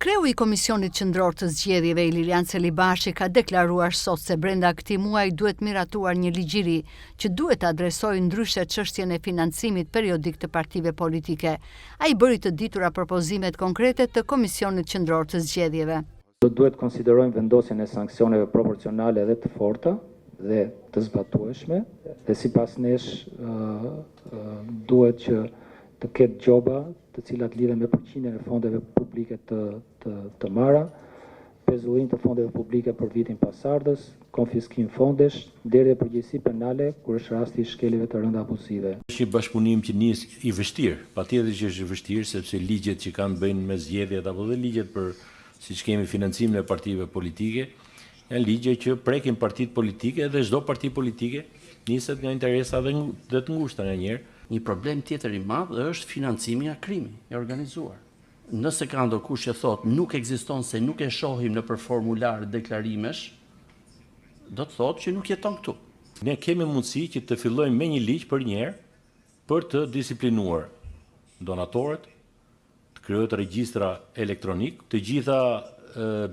Kreu i Komisionit Qendror të Zgjedhjeve Lilian Celibashi ka deklaruar sot se brenda këtij muaji duhet miratuar një ligjiri që duhet të adresojë ndryshe çështjen e financimit periodik të partive politike. Ai bëri të ditura propozimet konkrete të Komisionit Qendror të Zgjedhjeve. Duhet konsiderojmë vendosjen e sanksioneve proporcionale dhe të forta dhe të zbatueshme, dhe sipas nesh duhet që të ketë gjoba të cilat lidhen me përqindjen e fondeve publike të marra, pezullim të fondeve publike për vitin pasardhës, konfiskim fondesh, deri dhe përgjegjësi penale kur është rasti i shkeljeve të rënda abuzive. Është një bashkëpunim që nis i vështirë, patjetër që është i vështirë sepse ligjet që kanë bëjnë me zgjedhjet apo dhe ligjet për siç kemi financimin e partive politike, janë ligje që prekin partitë politike dhe çdo parti politike niset nga interesa dhe të ngushta nganjëherë. Një problem tjetër i madh është financimi i krimit i organizuar. Nëse ka ndonjëkush që thotë nuk ekziston se nuk e shohim në për formular deklarimesh, do të thotë që nuk jeton këtu. Ne kemi mundësi që të fillojmë me një ligj për një herë për të disiplinuar donatorët, të krijohet regjistra elektronik, të gjitha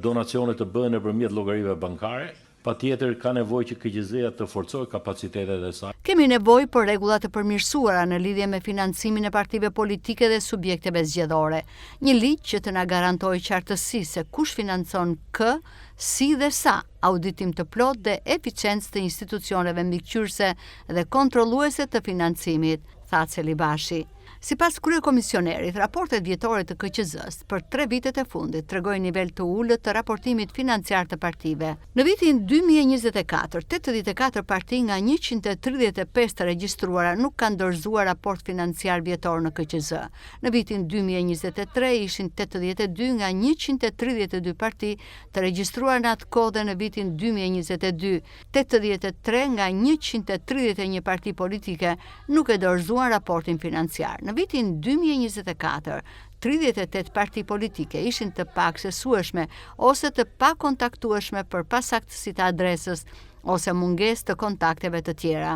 donacionet të bëhen nëpërmjet llogarive bankare. Patjetër ka nevojë që KQZ-ja të forcojë kapacitetet e saj. Kemi nevojë për rregulla të përmirësuara në lidhje me financimin e partive politike dhe subjekteve zgjedhore. Një ligj që të na garantojë qartësi se kush financon kë, si dhe sa, auditim të plot dhe eficiencë të institucioneve mbikëqyrëse dhe kontrolluese të financimit, tha Celibashi. Sipas kryekomisionerit, raportet vjetore të KQZ-s për 3 vitet e fundit tregojnë nivel të ulët të raportimit financiar të partive. Në vitin 2024, 84 parti nga 135 të regjistruara nuk kanë dorëzuar raport financiar vjetor në KQZ. Në vitin 2023 ishin 82 nga 132 parti të regjistruar në atë kohë dhe në vitin 2022, 83 nga 131 parti politike nuk e dorëzuan raportin financiar. Në vitin 2024, 38 parti politike ishin të paksesueshme ose të pakontaktueshme për pasaktësi të adresës ose mungesë të kontakteve të tjera.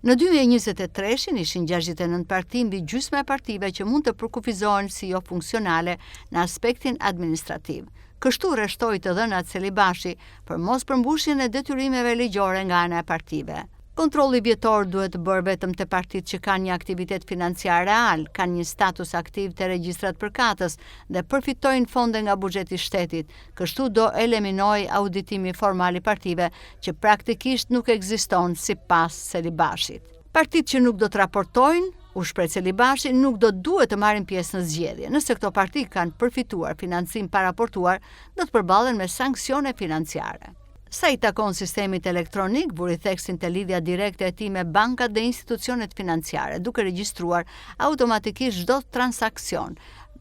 Në 2023 ishin 69 parti mbi gjysma e partive që mund të përkufizohen si jo funksionale në aspektin administrativ. Kështu rreshtoi të dhënat Celibashi për mos përmbushjen e detyrimeve ligjore nga ana e partive. Kontrolli vjetor duhet të bërë vetëm te partitë që kanë një aktivitet financiar real, kanë një status aktiv te regjistrat përkatës dhe përfitojnë fonde nga buxheti i shtetit. Kështu do eliminoj auditimi formal i partive që praktikisht nuk ekziston sipas Celibashit. Partitë që nuk do të raportojnë, u shpreh Celibashi, nuk do duhet të marrin pjesë në zgjedhje. Nëse këto parti kanë përfituar financim pa raportuar, do të përballen me sanksione financiare. Sa i takon sistemit elektronik, vuri theksin të lidhja direkte e tij me bankat dhe institucionet financiare, duke regjistruar automatikisht çdo transakcion,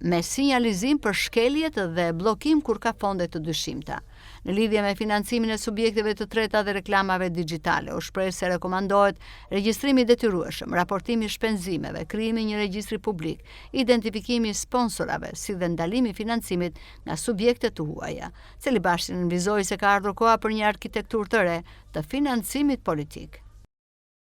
me sinjalizim për shkeljet dhe bllokim kur ka fonde të dyshimta. Në lidhje me financimin e subjekteve të treta dhe reklamave digjitale, u shpreh se rekomandohet regjistrimi detyrueshëm, raportimi i shpenzimeve, krijimi i një regjistri publik, identifikimi i sponsorave, si dhe ndalimi i financimit nga subjektet të huaja. Celibashi nënvizoi se ka ardhur koha për një arkitekturë të re të financimit politik.